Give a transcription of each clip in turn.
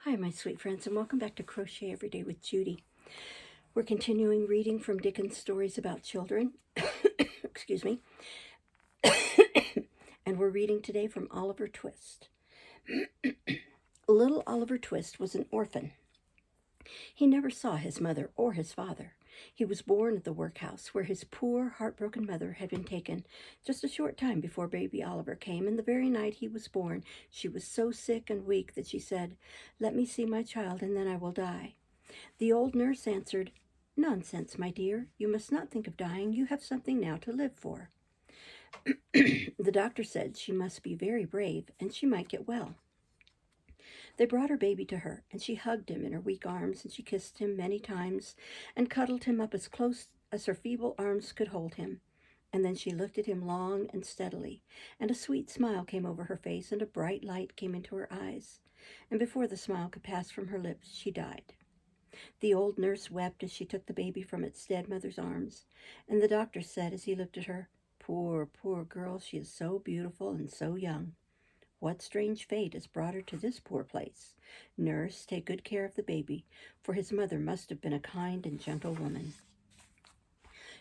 Hi, my sweet friends, and welcome back to Crochet Every Day with Judy. We're continuing reading from Dickens' stories about children. Excuse me. And we're reading today from Oliver Twist. Little Oliver Twist was an orphan. He never saw his mother or his father. He was born at the workhouse, where his poor, heartbroken mother had been taken just a short time before baby Oliver came, and the very night he was born, she was so sick and weak that she said, "Let me see my child, and then I will die." The old nurse answered, "Nonsense, my dear. You must not think of dying. You have something now to live for." The doctor said she must be very brave, and she might get well. They brought her baby to her, and she hugged him in her weak arms, and she kissed him many times, and cuddled him up as close as her feeble arms could hold him. And then she looked at him long and steadily, and a sweet smile came over her face, and a bright light came into her eyes. And before the smile could pass from her lips, she died. The old nurse wept as she took the baby from its dead mother's arms, and the doctor said as he looked at her, "Poor, poor girl, she is so beautiful and so young. What strange fate has brought her to this poor place? Nurse, take good care of the baby, for his mother must have been a kind and gentle woman."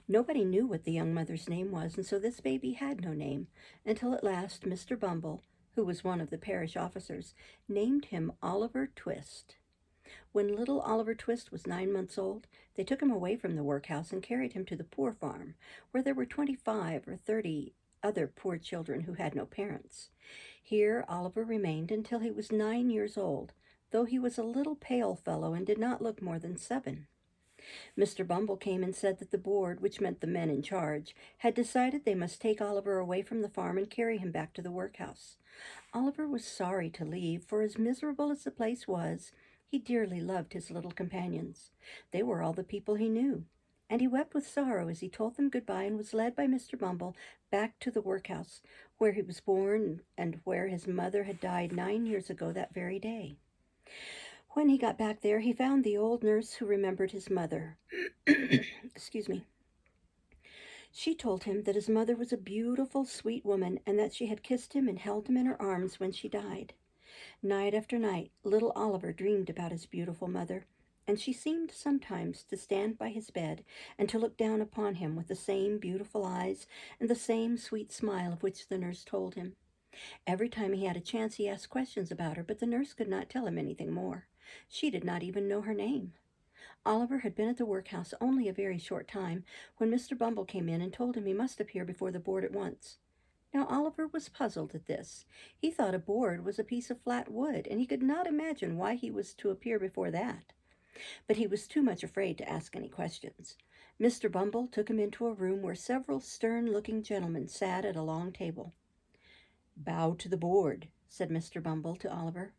Nobody knew what the young mother's name was, and so this baby had no name, until at last Mr. Bumble, who was one of the parish officers, named him Oliver Twist. When little Oliver Twist was 9 months old, they took him away from the workhouse and carried him to the poor farm, where there were 25 or 30 other poor children who had no parents. Here Oliver remained until he was 9 years old, though he was a little pale fellow and did not look more than 7. Mr. Bumble came and said that the board, which meant the men in charge, had decided they must take Oliver away from the farm and carry him back to the workhouse. Oliver was sorry to leave, for as miserable as the place was, he dearly loved his little companions. They were all the people he knew, and he wept with sorrow as he told them goodbye and was led by Mr. Bumble back to the workhouse, where he was born and where his mother had died 9 years ago that very day. When he got back there, he found the old nurse who remembered his mother. Excuse me. She told him that his mother was a beautiful, sweet woman, and that she had kissed him and held him in her arms when she died. Night after night, little Oliver dreamed about his beautiful mother, and she seemed sometimes to stand by his bed and to look down upon him with the same beautiful eyes and the same sweet smile of which the nurse told him. Every time he had a chance, he asked questions about her, but the nurse could not tell him anything more. She did not even know her name. Oliver had been at the workhouse only a very short time when Mr. Bumble came in and told him he must appear before the board at once. Now Oliver was puzzled at this. He thought a board was a piece of flat wood, and he could not imagine why he was to appear before that. But he was too much afraid to ask any questions. Mr. Bumble took him into a room where several stern-looking gentlemen sat at a long table. "Bow to the board," said Mr. Bumble to Oliver.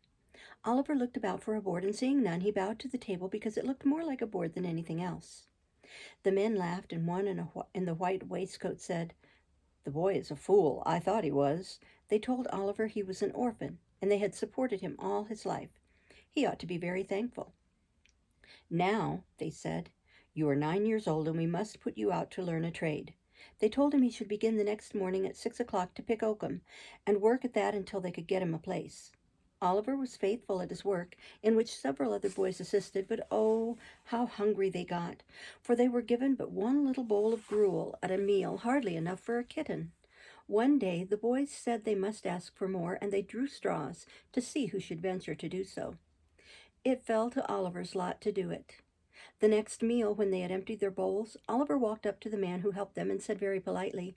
Oliver looked about for a board, and seeing none, he bowed to the table because it looked more like a board than anything else. The men laughed, and one in the white waistcoat said, "The boy is a fool. I thought he was." They told Oliver he was an orphan, and they had supported him all his life. He ought to be very thankful. "Now," they said, "you are 9 years old, and we must put you out to learn a trade." They told him he should begin the next morning at 6 o'clock to pick oakum, and work at that until they could get him a place. Oliver was faithful at his work, in which several other boys assisted, but oh, how hungry they got, for they were given but one little bowl of gruel at a meal, hardly enough for a kitten. One day the boys said they must ask for more, and they drew straws to see who should venture to do so. It fell to Oliver's lot to do it. The next meal, when they had emptied their bowls, Oliver walked up to the man who helped them and said very politely,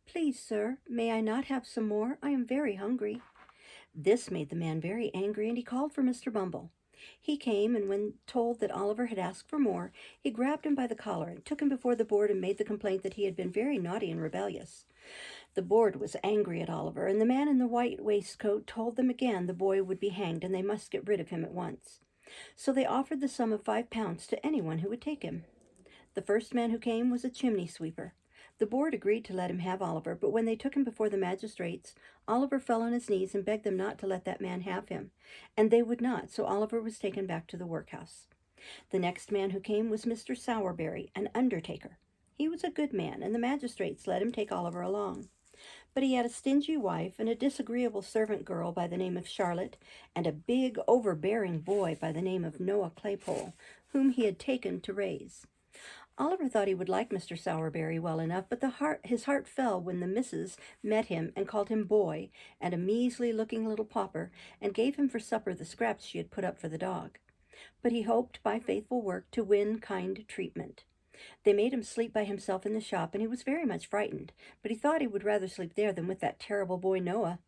"Please, sir, may I not have some more? I am very hungry." This made the man very angry, and he called for Mr. Bumble. He came, and when told that Oliver had asked for more, he grabbed him by the collar and took him before the board and made the complaint that he had been very naughty and rebellious. The board was angry at Oliver, and the man in the white waistcoat told them again the boy would be hanged, and they must get rid of him at once. So they offered the sum of 5 pounds to anyone who would take him. The first man who came was a chimney sweeper. The board agreed to let him have Oliver, but when they took him before the magistrates, Oliver fell on his knees and begged them not to let that man have him, and they would not, so Oliver was taken back to the workhouse. The next man who came was Mr. Sowerberry, an undertaker. He was a good man, and the magistrates let him take Oliver along. But he had a stingy wife and a disagreeable servant girl by the name of Charlotte, and a big, overbearing boy by the name of Noah Claypole, whom he had taken to raise. Oliver thought he would like Mr. Sowerberry well enough, but his heart fell when the missus met him and called him boy and a measly-looking little pauper, and gave him for supper the scraps she had put up for the dog. But he hoped by faithful work to win kind treatment. They made him sleep by himself in the shop, and he was very much frightened, but he thought he would rather sleep there than with that terrible boy Noah.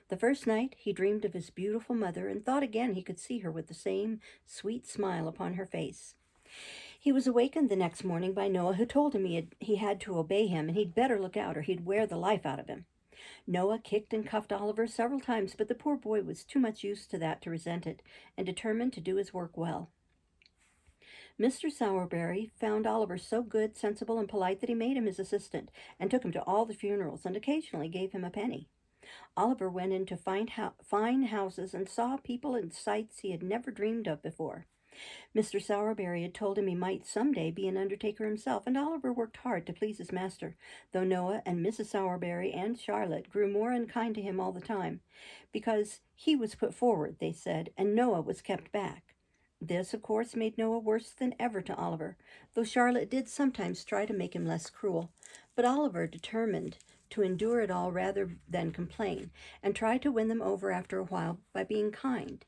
The first night he dreamed of his beautiful mother, and thought again he could see her with the same sweet smile upon her face. He was awakened the next morning by Noah, who told him he had to obey him, and he'd better look out or he'd wear the life out of him. Noah kicked and cuffed Oliver several times, but the poor boy was too much used to that to resent it, and determined to do his work well. Mr. Sowerberry found Oliver so good, sensible, and polite that he made him his assistant, and took him to all the funerals, and occasionally gave him a penny. Oliver went into fine houses and saw people and sights he had never dreamed of before. Mr. Sowerberry had told him he might some day be an undertaker himself, and Oliver worked hard to please his master, though Noah and Mrs. Sowerberry and Charlotte grew more unkind to him all the time, because he was put forward, they said, and Noah was kept back. This, of course, made Noah worse than ever to Oliver, though Charlotte did sometimes try to make him less cruel. But Oliver determined to endure it all rather than complain, and tried to win them over after a while by being kind.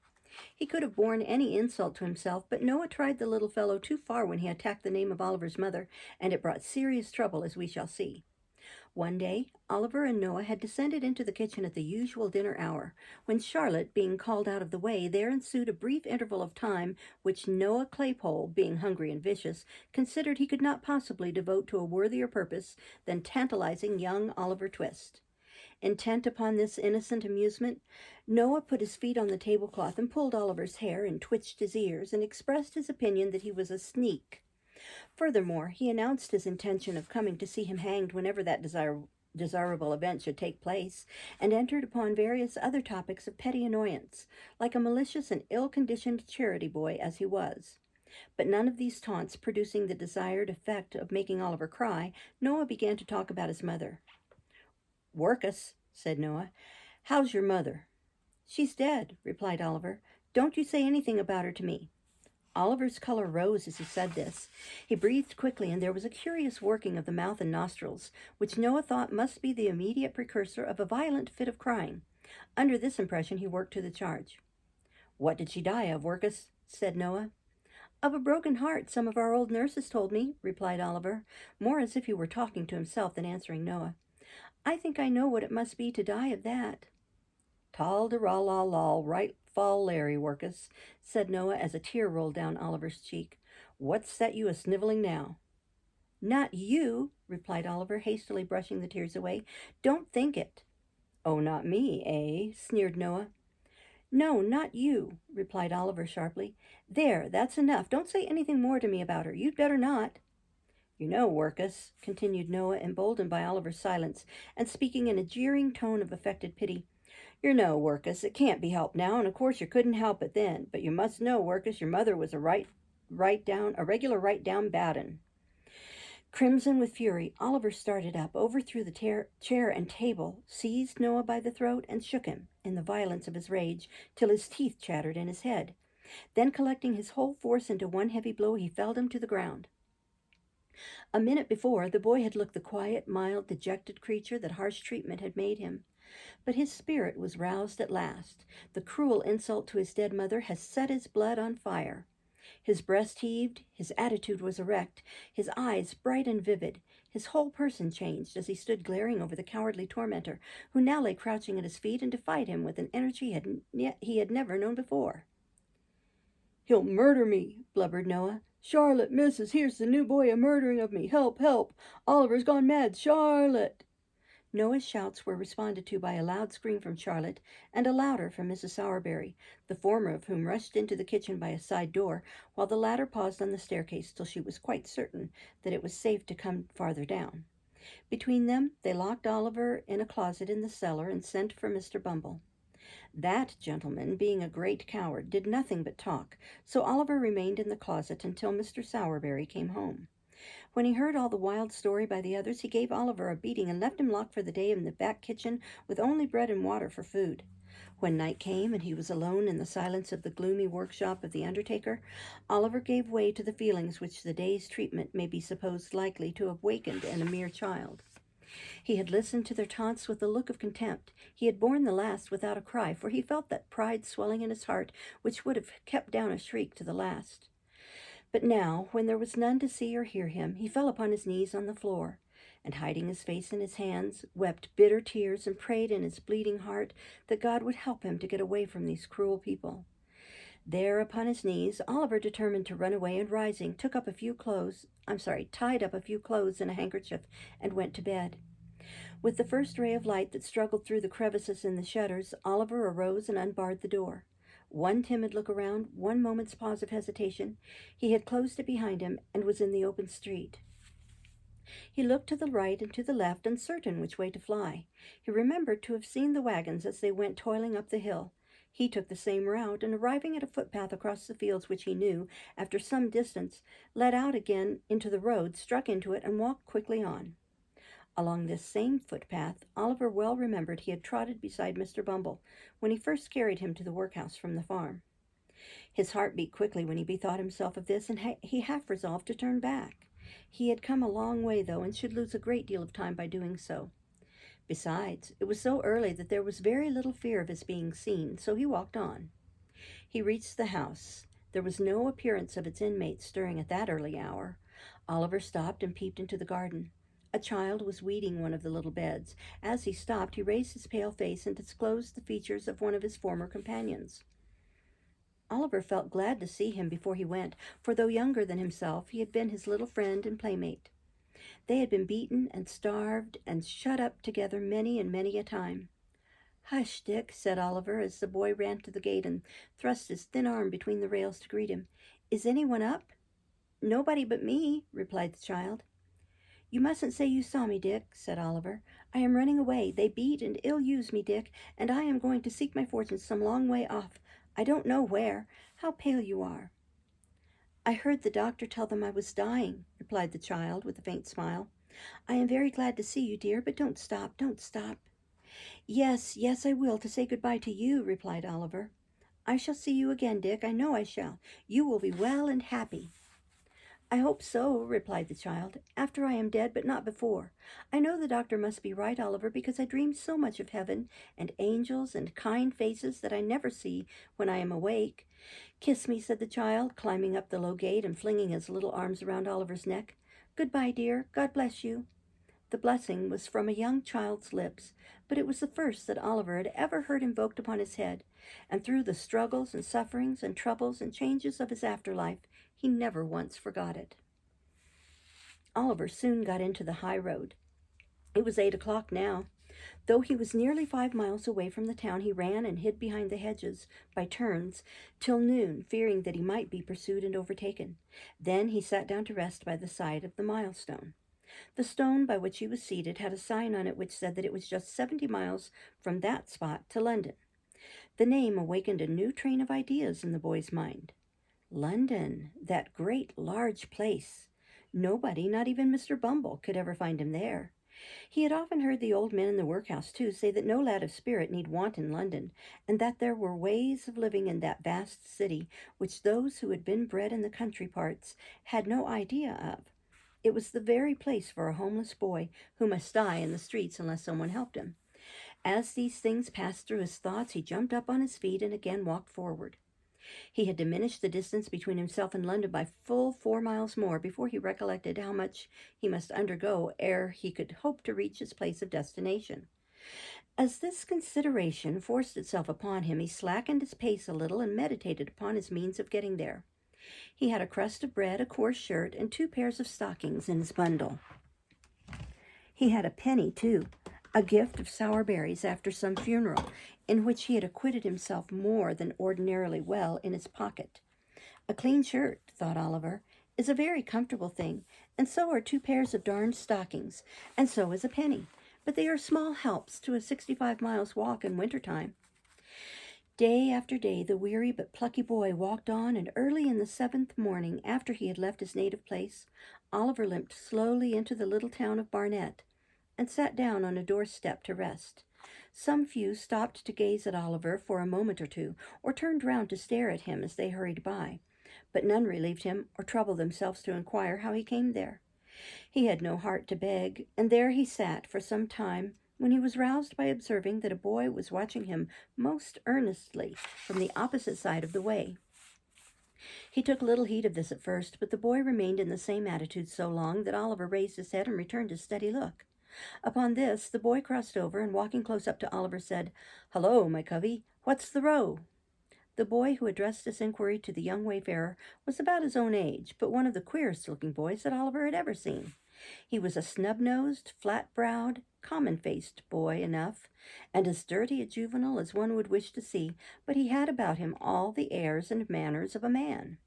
He could have borne any insult to himself, but Noah tried the little fellow too far when he attacked the name of Oliver's mother, and it brought serious trouble, as we shall see. One day, Oliver and Noah had descended into the kitchen at the usual dinner hour, when Charlotte, being called out of the way, there ensued a brief interval of time which Noah Claypole, being hungry and vicious, considered he could not possibly devote to a worthier purpose than tantalizing young Oliver Twist. Intent upon this innocent amusement, Noah put his feet on the tablecloth and pulled Oliver's hair and twitched his ears and expressed his opinion that he was a sneak. Furthermore, he announced his intention of coming to see him hanged whenever that desirable event should take place, and entered upon various other topics of petty annoyance, like a malicious and ill-conditioned charity boy as he was. But none of these taunts producing the desired effect of making Oliver cry, Noah began to talk about his mother. "Workus," said Noah, "how's your mother?" "She's dead," replied Oliver. "Don't you say anything about her to me." Oliver's color rose as he said this. He breathed quickly, and there was a curious working of the mouth and nostrils, which Noah thought must be the immediate precursor of a violent fit of crying. Under this impression he worked to the charge. "What did she die of, Workus?" said Noah. "Of a broken heart, some of our old nurses told me," replied Oliver, more as if he were talking to himself than answering Noah. "I think I know what it must be to die of that." "Tal-de-ra-la-lal, right fall Larry, Workus," said Noah as a tear rolled down Oliver's cheek. "What's set you a-sniveling now?" "Not you," replied Oliver, hastily brushing the tears away. "Don't think it." "Oh, not me, eh?" sneered Noah. "No, not you," replied Oliver sharply. "There, that's enough. Don't say anything more to me about her. You'd better not." "You know, Workus," continued Noah, emboldened by Oliver's silence, and speaking in a jeering tone of affected pity, "you know, Workus, it can't be helped now, and of course you couldn't help it then, but you must know, Workus, your mother was a regular right down bad 'un." Crimson with fury, Oliver started up, overthrew the chair and table, seized Noah by the throat, and shook him, in the violence of his rage, till his teeth chattered in his head. Then, collecting his whole force into one heavy blow, he felled him to the ground. A minute before, the boy had looked the quiet, mild, dejected creature that harsh treatment had made him. But his spirit was roused at last. The cruel insult to his dead mother had set his blood on fire. His breast heaved, his attitude was erect, his eyes bright and vivid. His whole person changed as he stood glaring over the cowardly tormentor, who now lay crouching at his feet and defied him with an energy he had never known before. "He'll murder me," blubbered Noah. "Charlotte, missus, here's the new boy a-murdering of me. Help, help! Oliver's gone mad. Charlotte!" Noah's shouts were responded to by a loud scream from Charlotte and a louder from Mrs. Sowerberry, the former of whom rushed into the kitchen by a side door, while the latter paused on the staircase till she was quite certain that it was safe to come farther down. Between them, they locked Oliver in a closet in the cellar and sent for Mr. Bumble. That gentleman, being a great coward, did nothing but talk, so Oliver remained in the closet until Mr. Sowerberry came home. When he heard all the wild story by the others, he gave Oliver a beating and left him locked for the day in the back kitchen with only bread and water for food. When night came and he was alone in the silence of the gloomy workshop of the undertaker, Oliver gave way to the feelings which the day's treatment may be supposed likely to have wakened in a mere child. He had listened to their taunts with a look of contempt. He had borne the last without a cry, for he felt that pride swelling in his heart which would have kept down a shriek to the last. But now, when there was none to see or hear him, he fell upon his knees on the floor, and hiding his face in his hands, wept bitter tears and prayed in his bleeding heart that God would help him to get away from these cruel people. There upon his knees, Oliver determined to run away, and rising, tied up a few clothes in a handkerchief, and went to bed. With the first ray of light that struggled through the crevices in the shutters, Oliver arose and unbarred the door. One timid look around, one moment's pause of hesitation. He had closed it behind him and was in the open street. He looked to the right and to the left, uncertain which way to fly. He remembered to have seen the wagons as they went toiling up the hill. He took the same route, and arriving at a footpath across the fields which he knew, after some distance, led out again into the road, struck into it, and walked quickly on. Along this same footpath, Oliver well remembered he had trotted beside Mr. Bumble when he first carried him to the workhouse from the farm. His heart beat quickly when he bethought himself of this, and he half resolved to turn back. He had come a long way, though, and should lose a great deal of time by doing so. Besides, it was so early that there was very little fear of his being seen, so he walked on. He reached the house. There was no appearance of its inmates stirring at that early hour. Oliver stopped and peeped into the garden. A child was weeding one of the little beds. As he stopped, he raised his pale face and disclosed the features of one of his former companions. Oliver felt glad to see him before he went, for though younger than himself, he had been his little friend and playmate. They had been beaten and starved and shut up together many and many a time. "Hush, Dick," said Oliver, as the boy ran to the gate and thrust his thin arm between the rails to greet him. "Is anyone up?" "Nobody but me," replied the child. "You mustn't say you saw me, Dick," said Oliver. "I am running away. They beat and ill-use me, Dick, and I am going to seek my fortune some long way off. I don't know where. How pale you are!" "I heard the doctor tell them I was dying," replied the child with a faint smile. "I am very glad to see you, dear, but don't stop, don't stop." Yes, I will, to say good-bye to you," replied Oliver. "I shall see you again, Dick. I know I shall. You will be well and happy." "I hope so," replied the child, "after I am dead, but not before. I know the doctor must be right, Oliver, because I dream so much of heaven and angels and kind faces that I never see when I am awake." "Kiss me," said the child, climbing up the low gate and flinging his little arms around Oliver's neck. "Goodbye, dear. God bless you." The blessing was from a young child's lips, but it was the first that Oliver had ever heard invoked upon his head, and through the struggles and sufferings and troubles and changes of his afterlife, he never once forgot it. Oliver soon got into the high road. It was 8 o'clock now. Though he was nearly 5 miles away from the town, he ran and hid behind the hedges by turns till noon, fearing that he might be pursued and overtaken. Then he sat down to rest by the side of the milestone. The stone by which he was seated had a sign on it which said that it was just 70 miles from that spot to London. The name awakened a new train of ideas in the boy's mind. London, that great large place. Nobody, not even Mr. Bumble, could ever find him there. He had often heard the old men in the workhouse, too, say that no lad of spirit need want in London, and that there were ways of living in that vast city which those who had been bred in the country parts had no idea of. It was the very place for a homeless boy who must die in the streets unless someone helped him. As these things passed through his thoughts, he jumped up on his feet and again walked forward. He had diminished the distance between himself and London by full 4 miles more before he recollected how much he must undergo ere he could hope to reach his place of destination. As this consideration forced itself upon him, he slackened his pace a little and meditated upon his means of getting there. He had a crust of bread, a coarse shirt, and 2 pairs of stockings in his bundle. He had a penny, too, a gift of sour berries after some funeral, in which he had acquitted himself more than ordinarily well, in his pocket. A clean shirt, thought Oliver, is a very comfortable thing, and so are 2 pairs of darned stockings, and so is a penny, but they are small helps to a 65 miles walk in winter time. Day after day the weary but plucky boy walked on, and early in the 7th morning, after he had left his native place, Oliver limped slowly into the little town of Barnet and sat down on a doorstep to rest. Some few stopped to gaze at Oliver for a moment or two, or turned round to stare at him as they hurried by, but none relieved him or troubled themselves to inquire how he came there. He had no heart to beg, and there he sat for some time, when he was roused by observing that a boy was watching him most earnestly from the opposite side of the way. He took little heed of this at first, but the boy remained in the same attitude so long that Oliver raised his head and returned his steady look. Upon this, the boy crossed over, and walking close up to Oliver, said, "Hello, my covey, what's the row?" The boy who addressed this inquiry to the young wayfarer was about his own age, but one of the queerest-looking boys that Oliver had ever seen. He was a snub-nosed, flat-browed, common-faced boy enough, and as dirty a juvenile as one would wish to see, but he had about him all the airs and manners of a man.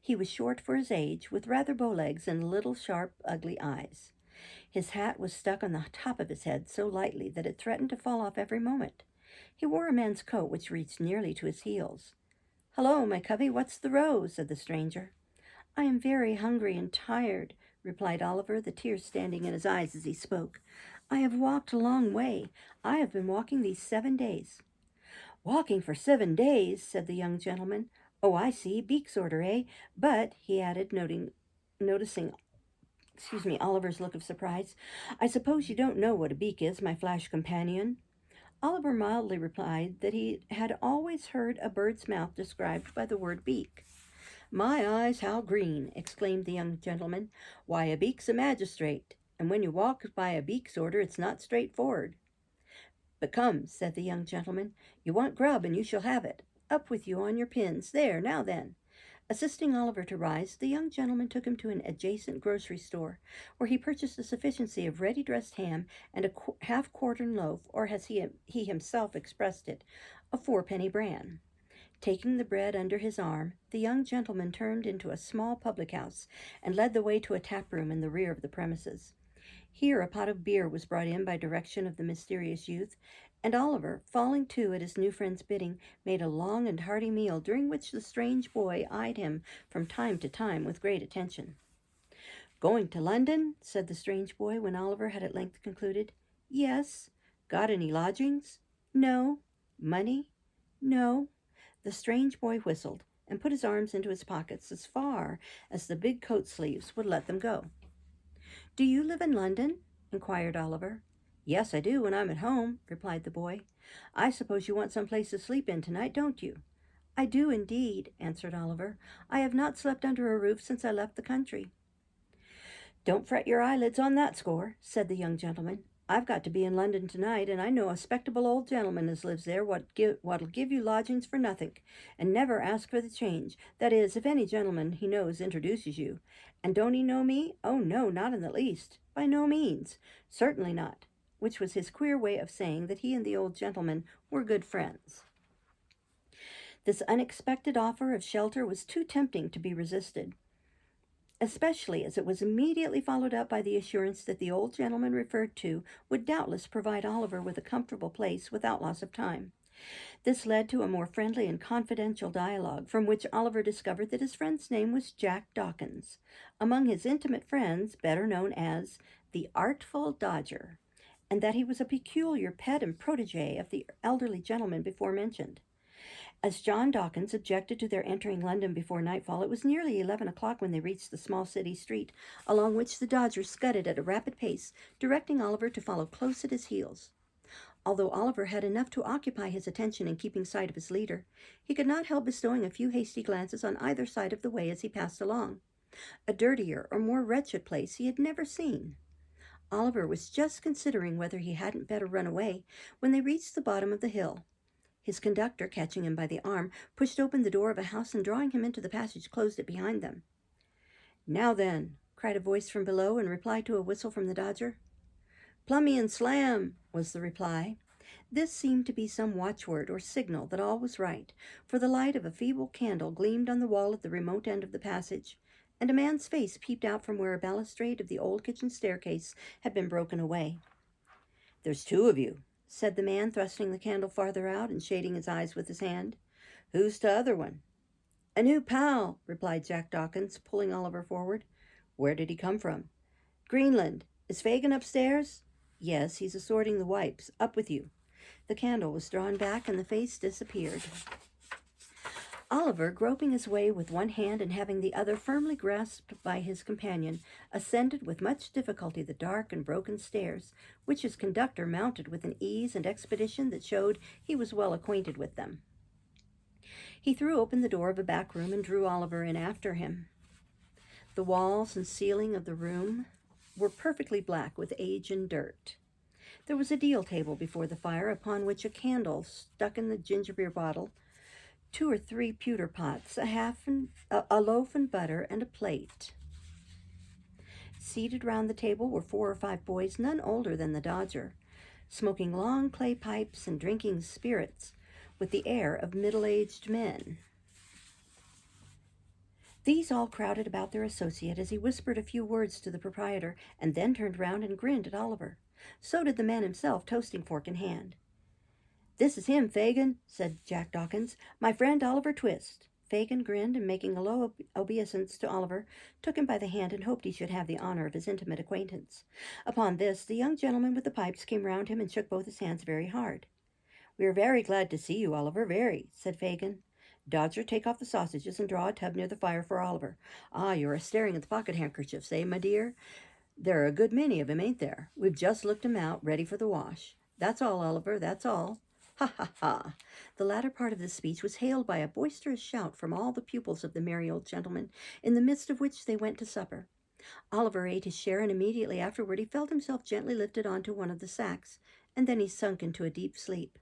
He was short for his age, with rather bow legs and little, sharp, ugly eyes. His hat was stuck on the top of his head so lightly that it threatened to fall off every moment. He wore a man's coat which reached nearly to his heels. "Hello, my covey, what's the row?" said the stranger. "I am very hungry and tired," replied Oliver, the tears standing in his eyes as he spoke. "I have walked a long way. I have been walking these 7 days." "Walking for 7 days," said the young gentleman. "Oh, I see, Beak's order, eh? But," he added, noticing Oliver's look of surprise, "I suppose you don't know what a beak is, my flash companion?" Oliver mildly replied that he had always heard a bird's mouth described by the word beak. "My eyes, how green!" exclaimed the young gentleman. "Why, a beak's a magistrate, and when you walk by a beak's order, it's not straightforward." "But come," said the young gentleman, "you want grub, and you shall have it. Up with you on your pins. There, now then." Assisting Oliver to rise, the young gentleman took him to an adjacent grocery store, where he purchased a sufficiency of ready-dressed ham and a half-quartern loaf, or as he himself expressed it, a fourpenny bran. Taking the bread under his arm, the young gentleman turned into a small public-house and led the way to a tap-room in the rear of the premises. Here a pot of beer was brought in by direction of the mysterious youth, and Oliver, falling to at his new friend's bidding, made a long and hearty meal, during which the strange boy eyed him from time to time with great attention. "Going to London?" said the strange boy, when Oliver had at length concluded. "Yes." "Got any lodgings?" "No." "Money?" "No." The strange boy whistled and put his arms into his pockets as far as the big coat sleeves would let them go. "Do you live in London?" inquired Oliver. "Yes, I do, when I'm at home," replied the boy. "I suppose you want some place to sleep in tonight, don't you?" "I do indeed," answered Oliver. "I have not slept under a roof since I left the country." "Don't fret your eyelids on that score," said the young gentleman. "I've got to be in London tonight, and I know a 'spectable old gentleman as lives there what'll give you lodgings for nothink, and never ask for the change. That is, if any gentleman he knows introduces you. And don't he know me? Oh, no, not in the least. By no means. Certainly not," which was his queer way of saying that he and the old gentleman were good friends. This unexpected offer of shelter was too tempting to be resisted, especially as it was immediately followed up by the assurance that the old gentleman referred to would doubtless provide Oliver with a comfortable place without loss of time. This led to a more friendly and confidential dialogue, from which Oliver discovered that his friend's name was Jack Dawkins, among his intimate friends better known as the Artful Dodger, and that he was a peculiar pet and protege of the elderly gentleman before mentioned. As John Dawkins objected to their entering London before nightfall, it was nearly 11 o'clock when they reached the small city street, along which the Dodger scudded at a rapid pace, directing Oliver to follow close at his heels. Although Oliver had enough to occupy his attention in keeping sight of his leader, he could not help bestowing a few hasty glances on either side of the way as he passed along. A dirtier or more wretched place he had never seen. Oliver was just considering whether he hadn't better run away when they reached the bottom of the hill. His conductor, catching him by the arm, pushed open the door of a house and, drawing him into the passage, closed it behind them. "Now then," cried a voice from below in reply to a whistle from the Dodger. "Plummy and slam," was the reply. This seemed to be some watchword or signal that all was right, for the light of a feeble candle gleamed on the wall at the remote end of the passage, and a man's face peeped out from where a balustrade of the old kitchen staircase had been broken away. "There's two of you," said the man, thrusting the candle farther out and shading his eyes with his hand. Who's t'other one? A new pal, replied Jack Dawkins, pulling Oliver forward. Where did he come from? Greenland. Is Fagin upstairs? Yes, he's assorting the wipes. Up with you. The candle was drawn back and the face disappeared. Oliver, groping his way with one hand and having the other firmly grasped by his companion, ascended with much difficulty the dark and broken stairs, which his conductor mounted with an ease and expedition that showed he was well acquainted with them. He threw open the door of a back room and drew Oliver in after him. The walls and ceiling of the room were perfectly black with age and dirt. There was a deal table before the fire, upon which a candle stuck in the ginger beer bottle, 2 or 3 pewter pots, a loaf and butter, and a plate. Seated round the table were 4 or 5 boys, none older than the Dodger, smoking long clay pipes and drinking spirits with the air of middle-aged men. These all crowded about their associate as he whispered a few words to the proprietor, and then turned round and grinned at Oliver. So did the man himself, toasting fork in hand. This is him, Fagin, said Jack Dawkins, my friend Oliver Twist. Fagin grinned, and making a low obeisance to Oliver, took him by the hand and hoped he should have the honor of his intimate acquaintance. Upon this, the young gentleman with the pipes came round him and shook both his hands very hard. We are very glad to see you, Oliver, very, said Fagin. Dodger, take off the sausages and draw a tub near the fire for Oliver. Ah, you are staring at the pocket handkerchiefs, eh, my dear? There are a good many of 'em, ain't there? We've just looked 'em out, ready for the wash. That's all, Oliver, that's all. Ha, ha, ha. The latter part of this speech was hailed by a boisterous shout from all the pupils of the merry old gentleman, in the midst of which they went to supper. Oliver ate his share, and immediately afterward he felt himself gently lifted onto one of the sacks, and then he sunk into a deep sleep.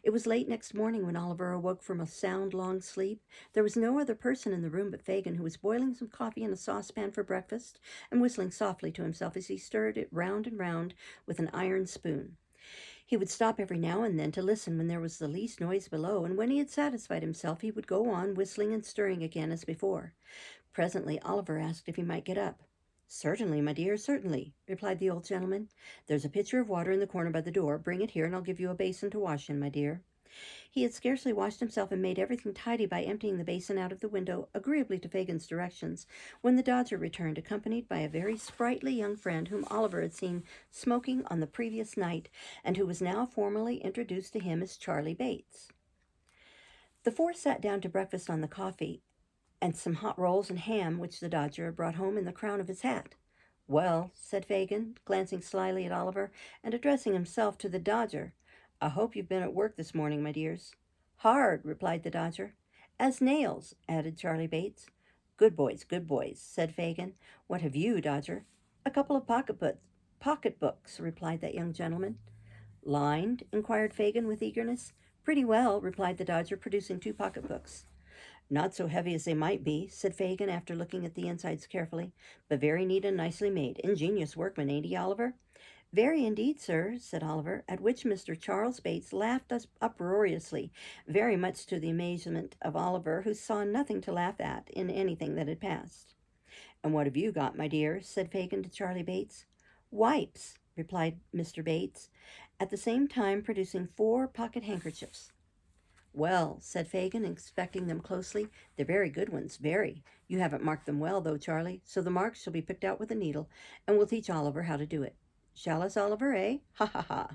It was late next morning when Oliver awoke from a sound, long sleep. There was no other person in the room but Fagin, who was boiling some coffee in a saucepan for breakfast, and whistling softly to himself as he stirred it round and round with an iron spoon. He would stop every now and then to listen when there was the least noise below, and when he had satisfied himself, he would go on whistling and stirring again as before. Presently Oliver asked if he might get up. Certainly, my dear, certainly, replied the old gentleman. There's a pitcher of water in the corner by the door. Bring it here, and I'll give you a basin to wash in, my dear. He had scarcely washed himself and made everything tidy by emptying the basin out of the window, agreeably to Fagin's directions, when the Dodger returned, accompanied by a very sprightly young friend whom Oliver had seen smoking on the previous night, and who was now formally introduced to him as Charlie Bates. The 4 sat down to breakfast on the coffee and some hot rolls and ham which the Dodger had brought home in the crown of his hat. Well, said Fagin, glancing slyly at Oliver, and addressing himself to the Dodger, I hope you've been at work this morning, my dears. Hard, replied the Dodger. As nails, added Charlie Bates. Good boys, said Fagin. What have you, Dodger? A couple of pocketbooks, replied that young gentleman. Lined? Inquired Fagin with eagerness. Pretty well, replied the Dodger, producing 2 pocketbooks. Not so heavy as they might be, said Fagin, after looking at the insides carefully, but very neat and nicely made. Ingenious workman, ain't he, Oliver? Very indeed, sir, said Oliver, at which Mr. Charles Bates laughed uproariously, very much to the amazement of Oliver, who saw nothing to laugh at in anything that had passed. And what have you got, my dear? Said Fagin to Charlie Bates. Wipes, replied Mr. Bates, at the same time producing 4 pocket handkerchiefs. Well, said Fagin, inspecting them closely, they're very good ones, very. You haven't marked them well, though, Charlie, so the marks shall be picked out with a needle, and we'll teach Oliver how to do it. Shall us, Oliver, eh? Ha, ha, ha.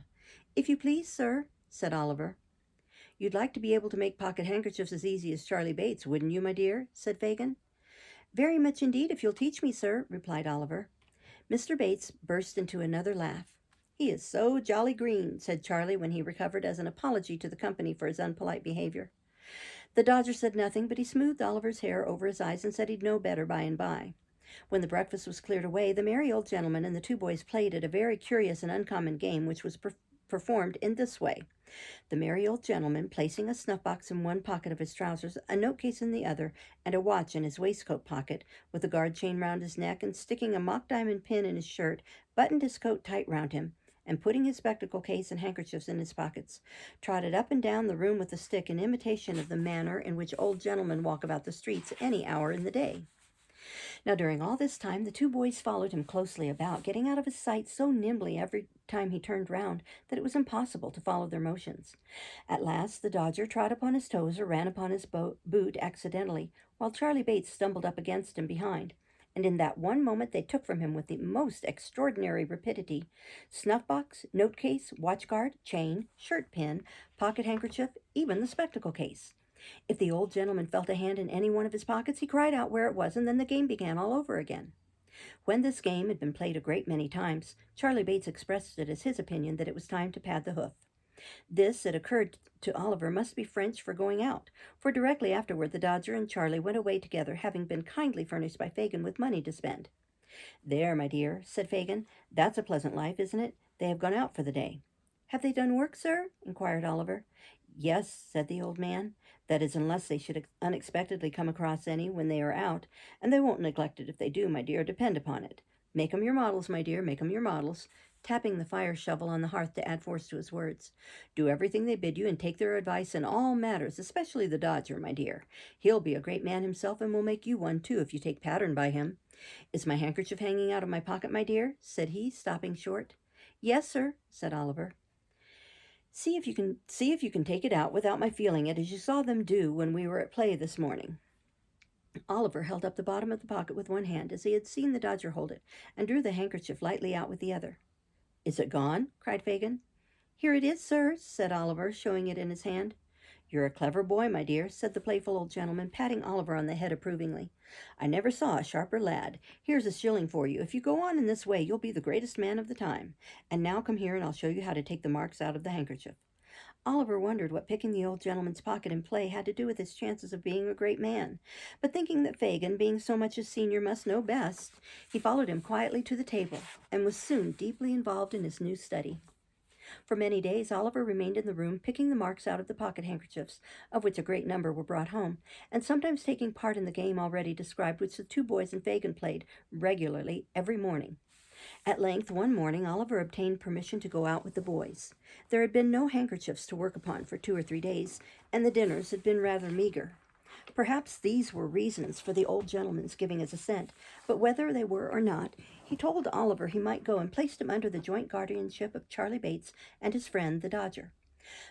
If you please, sir, said Oliver. You'd like to be able to make pocket handkerchiefs as easy as Charlie Bates, wouldn't you, my dear? Said Fagin. Very much indeed, if you'll teach me, sir, replied Oliver. Mr. Bates burst into another laugh. He is so jolly green, said Charlie when he recovered, as an apology to the company for his unpolite behavior. The Dodger said nothing, but he smoothed Oliver's hair over his eyes and said he'd know better by and by. When the breakfast was cleared away, the merry old gentleman and the 2 boys played at a very curious and uncommon game, which was performed in this way. The merry old gentleman, placing a snuff-box in one pocket of his trousers, a note-case in the other, and a watch in his waistcoat pocket, with a guard chain round his neck, and sticking a mock diamond pin in his shirt, buttoned his coat tight round him, and putting his spectacle case and handkerchiefs in his pockets, trotted up and down the room with a stick in imitation of the manner in which old gentlemen walk about the streets any hour in the day. Now, during all this time, the two boys followed him closely about, getting out of his sight so nimbly every time he turned round that it was impossible to follow their motions. At last, the Dodger trod upon his toes or ran upon his boot accidentally, while Charlie Bates stumbled up against him behind. And in that one moment they took from him with the most extraordinary rapidity snuff-box, note-case, watch-guard, chain, shirt-pin, pocket-handkerchief, even the spectacle-case. If the old gentleman felt a hand in any one of his pockets, he cried out where it was, and then the game began all over again. When this game had been played a great many times, Charlie Bates expressed it as his opinion that it was time to pad the hoof. This, it occurred to Oliver, must be French for going out, for directly afterward the Dodger and Charlie went away together, having been kindly furnished by Fagin with money to spend. "There, my dear," said Fagin, "that's a pleasant life, isn't it? They have gone out for the day." "Have they done work, sir?" inquired Oliver. "Yes," said the old man. "That is, unless they should unexpectedly come across any when they are out, and they won't neglect it if they do, my dear, depend upon it. Make 'em your models, my dear, make 'em your models," tapping the fire shovel on the hearth to add force to his words. "Do everything they bid you, and take their advice in all matters, especially the Dodger, my dear. He'll be a great man himself, and will make you one, too, if you take pattern by him. Is my handkerchief hanging out of my pocket, my dear?" said he, stopping short. "Yes, sir," said Oliver. See if you can take it out without my feeling it, as you saw them do when we were at play this morning." Oliver held up the bottom of the pocket with one hand, as he had seen the Dodger hold it, and drew the handkerchief lightly out with the other. "Is it gone?" cried Fagin. "Here it is, sir," said Oliver, showing it in his hand. "You're a clever boy, my dear," said the playful old gentleman, patting Oliver on the head approvingly. "I never saw a sharper lad. Here's a shilling for you. If you go on in this way, you'll be the greatest man of the time. And now come here, and I'll show you how to take the marks out of the handkerchief." Oliver wondered what picking the old gentleman's pocket in play had to do with his chances of being a great man, but thinking that Fagin, being so much his senior, must know best, he followed him quietly to the table, and was soon deeply involved in his new study. For many days Oliver remained in the room, picking the marks out of the pocket handkerchiefs, of which a great number were brought home, and sometimes taking part in the game already described, which the two boys and Fagin played regularly every morning. At length, one morning, Oliver obtained permission to go out with the boys. There had been no handkerchiefs to work upon for 2 or 3 days, and the dinners had been rather meagre. Perhaps these were reasons for the old gentleman's giving his assent, but whether they were or not, he told Oliver he might go, and placed him under the joint guardianship of Charlie Bates and his friend the Dodger.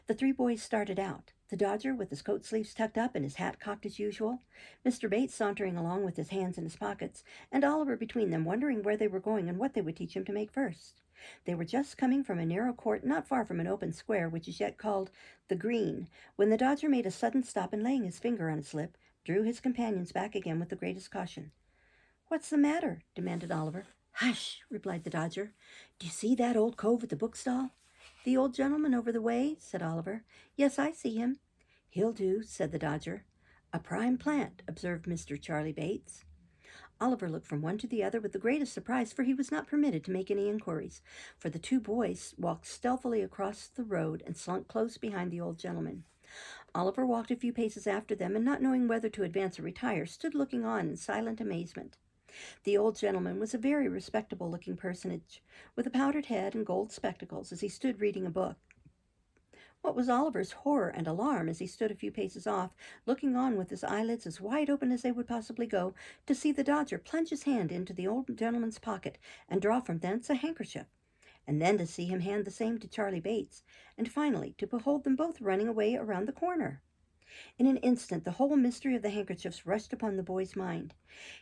The 3 boys started out, the Dodger with his coat sleeves tucked up and his hat cocked as usual, Mr. Bates sauntering along with his hands in his pockets, and Oliver between them, wondering where they were going and what they would teach him to make first. They were just coming from a narrow court not far from an open square, which is yet called the Green, when the Dodger made a sudden stop, and laying his finger on his lip, drew his companions back again with the greatest caution. "What's the matter?" demanded Oliver. "Hush!" replied the Dodger. "Do you see that old cove at the bookstall?" "The old gentleman over the way?" said Oliver. "Yes, I see him." "He'll do," said the Dodger. "A prime plant," observed Mr. Charlie Bates. Oliver looked from one to the other with the greatest surprise, for he was not permitted to make any inquiries, for the 2 boys walked stealthily across the road and slunk close behind the old gentleman. Oliver walked a few paces after them, and not knowing whether to advance or retire, stood looking on in silent amazement. The old gentleman was a very respectable-looking personage, with a powdered head and gold spectacles, as he stood reading a book. What was Oliver's horror and alarm, as he stood a few paces off, looking on with his eyelids as wide open as they would possibly go, to see the Dodger plunge his hand into the old gentleman's pocket and draw from thence a handkerchief, and then to see him hand the same to Charlie Bates, and finally to behold them both running away around the corner. In an instant the whole mystery of the handkerchiefs rushed upon the boy's mind.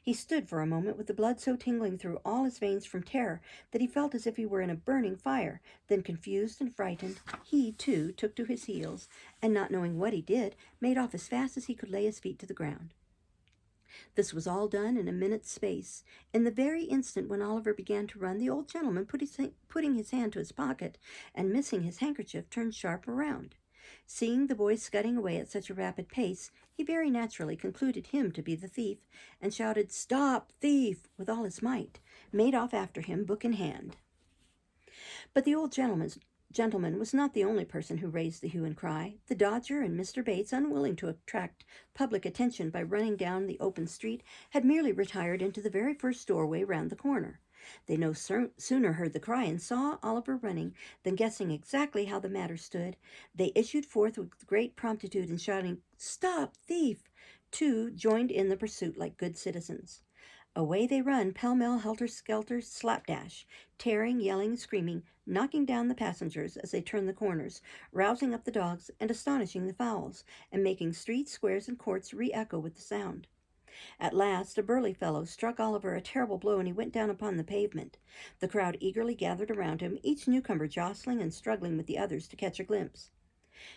He stood for a moment with the blood so tingling through all his veins from terror that he felt as if he were in a burning fire. Then, confused and frightened, he, too, took to his heels, and not knowing what he did, made off as fast as he could lay his feet to the ground. This was all done in a minute's space. In the very instant when Oliver began to run, the old gentleman, putting his hand to his pocket and missing his handkerchief, turned sharp around. Seeing the boy scudding away at such a rapid pace, he very naturally concluded him to be the thief, and shouted, "Stop, thief!" with all his might, made off after him, book in hand. But the old gentleman was not the only person who raised the hue and cry. The Dodger and Mr. Bates, unwilling to attract public attention by running down the open street, had merely retired into the very first doorway round the corner. They no sooner heard the cry and saw Oliver running, than, guessing exactly how the matter stood, they issued forth with great promptitude, and shouting, "Stop, thief!" too, joined in the pursuit like good citizens. Away they run, pell-mell, helter-skelter, slapdash, tearing, yelling, screaming, knocking down the passengers as they turn the corners, rousing up the dogs and astonishing the fowls, and making streets, squares, and courts re-echo with the sound. At last, a burly fellow struck Oliver a terrible blow, and he went down upon the pavement. The crowd eagerly gathered around him, each newcomer jostling and struggling with the others to catch a glimpse.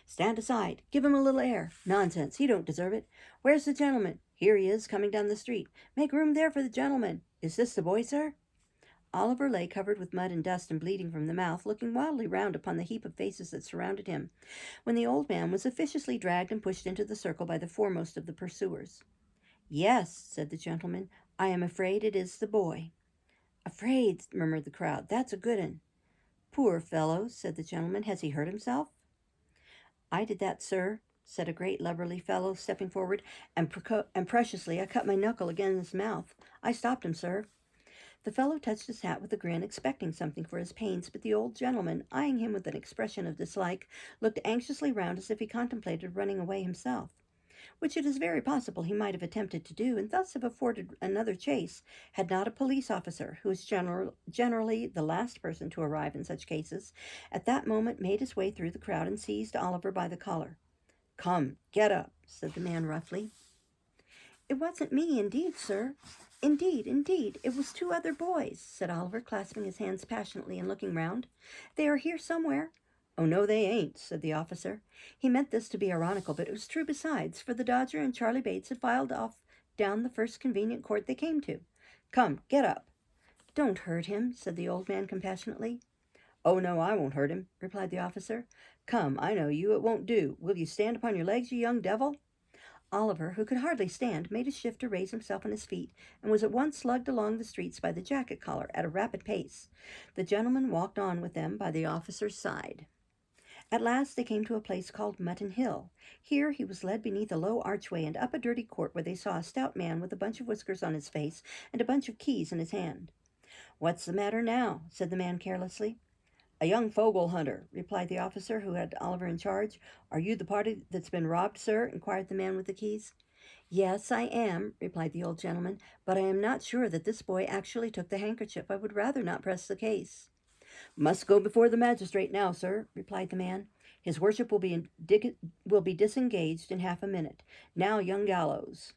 Stand aside. Give him a little air. Nonsense. He don't deserve it. Where's the gentleman? Here he is, coming down the street. Make room there for the gentleman. Is this the boy, sir? Oliver lay covered with mud and dust and bleeding from the mouth, looking wildly round upon the heap of faces that surrounded him, when the old man was officiously dragged and pushed into the circle by the foremost of the pursuers. Yes, said the gentleman, I am afraid it is the boy. Afraid, murmured the crowd. That's a good un. Poor fellow, said the gentleman. Has he hurt himself? I did that, sir, said a great lubberly fellow, stepping forward, and preciously I cut my knuckle against his mouth. I stopped him, sir. The fellow touched his hat with a grin, expecting something for his pains, but the old gentleman, eyeing him with an expression of dislike, looked anxiously round as if he contemplated running away himself, which it is very possible he might have attempted to do, and thus have afforded another chase, had not a police officer, who is generally the last person to arrive in such cases, at that moment made his way through the crowd and seized Oliver by the collar. Come, get up, said the man roughly. It wasn't me, indeed, sir. Indeed, it was two other boys, said Oliver, clasping his hands passionately and looking round. They are here somewhere. Oh, no, they ain't, said the officer. He meant this to be ironical, but it was true besides, for the Dodger and Charlie Bates had filed off down the first convenient court they came to. Come, get up. Don't hurt him, said the old man compassionately. Oh, no, I won't hurt him, replied the officer. Come, I know you, it won't do. Will you stand upon your legs, you young devil? Oliver, who could hardly stand, made a shift to raise himself on his feet, and was at once lugged along the streets by the jacket collar at a rapid pace. The gentleman walked on with them by the officer's side. At last they came to a place called Mutton Hill. Here he was led beneath a low archway and up a dirty court where they saw a stout man with a bunch of whiskers on his face and a bunch of keys in his hand. What's the matter now? Said the man carelessly. A young fogle hunter, replied the officer who had Oliver in charge. Are you the party that's been robbed, sir? Inquired the man with the keys. Yes, I am, replied the old gentleman, but I am not sure that this boy actually took the handkerchief. I would rather not press the case. Must go before the magistrate now, sir, replied the man. His worship will be disengaged in half a minute. Now, young gallows.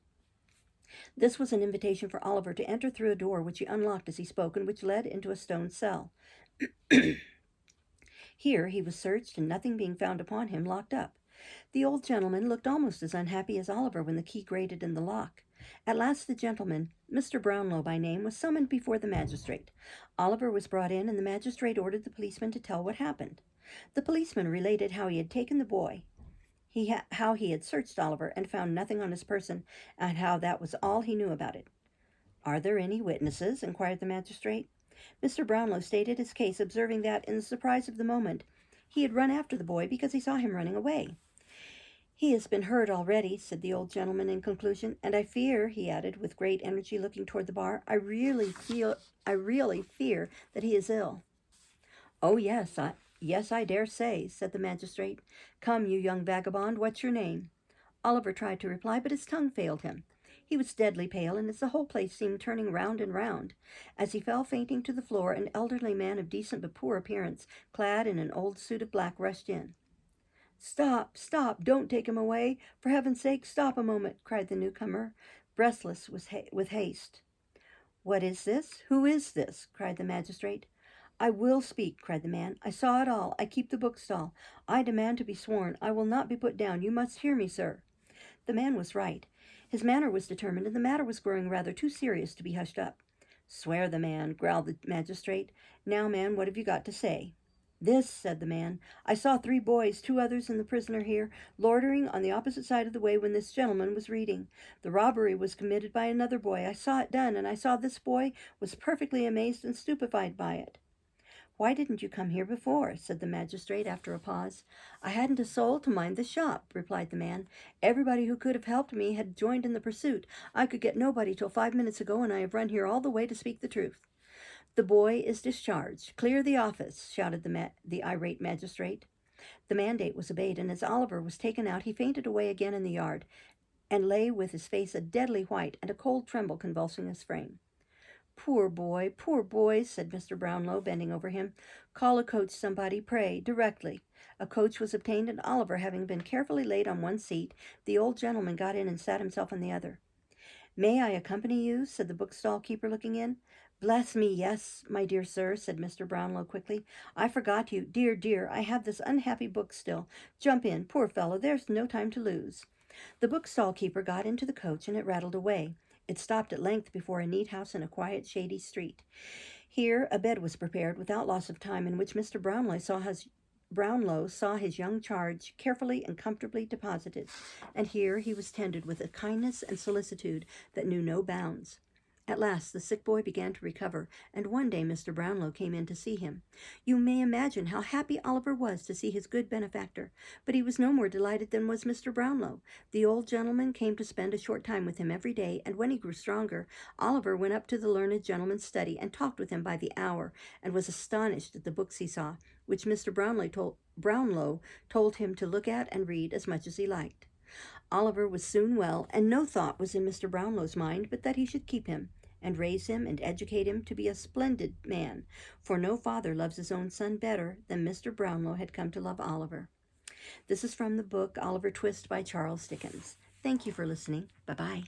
This was an invitation for Oliver to enter through a door which he unlocked as he spoke and which led into a stone cell. Here he was searched, and nothing being found upon him, locked up. The old gentleman looked almost as unhappy as Oliver when the key grated in the lock. At last the gentleman, Mr. Brownlow by name, was summoned before the magistrate. Oliver was brought in, and the magistrate ordered the policeman to tell what happened. The policeman related how he had taken the boy, how he had searched Oliver and found nothing on his person, and how that was all he knew about it. Are there any witnesses? Inquired the magistrate. Mr. Brownlow stated his case, observing that, in the surprise of the moment, he had run after the boy because he saw him running away. He has been hurt already, said the old gentleman in conclusion, and I fear, he added with great energy, looking toward the bar, I really fear that he is ill. Oh, yes, I dare say, said the magistrate. Come, you young vagabond, what's your name? Oliver tried to reply, but his tongue failed him. He was deadly pale, and as the whole place seemed turning round and round. As he fell fainting to the floor, an elderly man of decent but poor appearance, clad in an old suit of black, rushed in. Stop, don't take him away. For heaven's sake, stop a moment, cried the newcomer, breathless with haste. What is this? Who is this? Cried the magistrate. I will speak, cried the man. I saw it all. I keep the bookstall. I demand to be sworn. I will not be put down. You must hear me, sir. The man was right. His manner was determined, and the matter was growing rather too serious to be hushed up. Swear the man, growled the magistrate. Now, man, what have you got to say? This, said the man. I saw 3 boys, 2 others and the prisoner here, loitering on the opposite side of the way when this gentleman was reading. The robbery was committed by another boy. I saw it done, and I saw this boy was perfectly amazed and stupefied by it. Why didn't you come here before? Said the magistrate after a pause. I hadn't a soul to mind the shop, replied the man. Everybody who could have helped me had joined in the pursuit. I could get nobody till 5 minutes ago, and I have run here all the way to speak the truth. The boy is discharged. Clear the office, shouted the irate magistrate. The mandate was obeyed, and as Oliver was taken out, he fainted away again in the yard, and lay with his face a deadly white and a cold tremble convulsing his frame. poor boy, said Mr. Brownlow, bending over him. Call a coach, somebody, pray, directly. A coach was obtained, and Oliver, having been carefully laid on one seat, the old gentleman got in and sat himself on the other. May I accompany you? Said the bookstall keeper, looking in. Bless me, yes, my dear sir, said Mr. Brownlow quickly. I forgot you. Dear, dear, I have this unhappy book still. Jump in, poor fellow, there's no time to lose. The bookstall keeper got into the coach, and it rattled away. It stopped at length before a neat house in a quiet, shady street. Here a bed was prepared without loss of time, in which Mr. Brownlow saw his young charge carefully and comfortably deposited, and here he was tended with a kindness and solicitude that knew no bounds. At last the sick boy began to recover, and one day Mr. Brownlow came in to see him. You may imagine how happy Oliver was to see his good benefactor, but he was no more delighted than was Mr. Brownlow. The old gentleman came to spend a short time with him every day, and when he grew stronger, Oliver went up to the learned gentleman's study and talked with him by the hour, and was astonished at the books he saw, which Mr. Brownlow told him to look at and read as much as he liked. Oliver was soon well, and no thought was in Mr. Brownlow's mind but that he should keep him, and raise him and educate him to be a splendid man, for no father loves his own son better than Mr. Brownlow had come to love Oliver. This is from the book Oliver Twist by Charles Dickens. Thank you for listening. Bye-bye.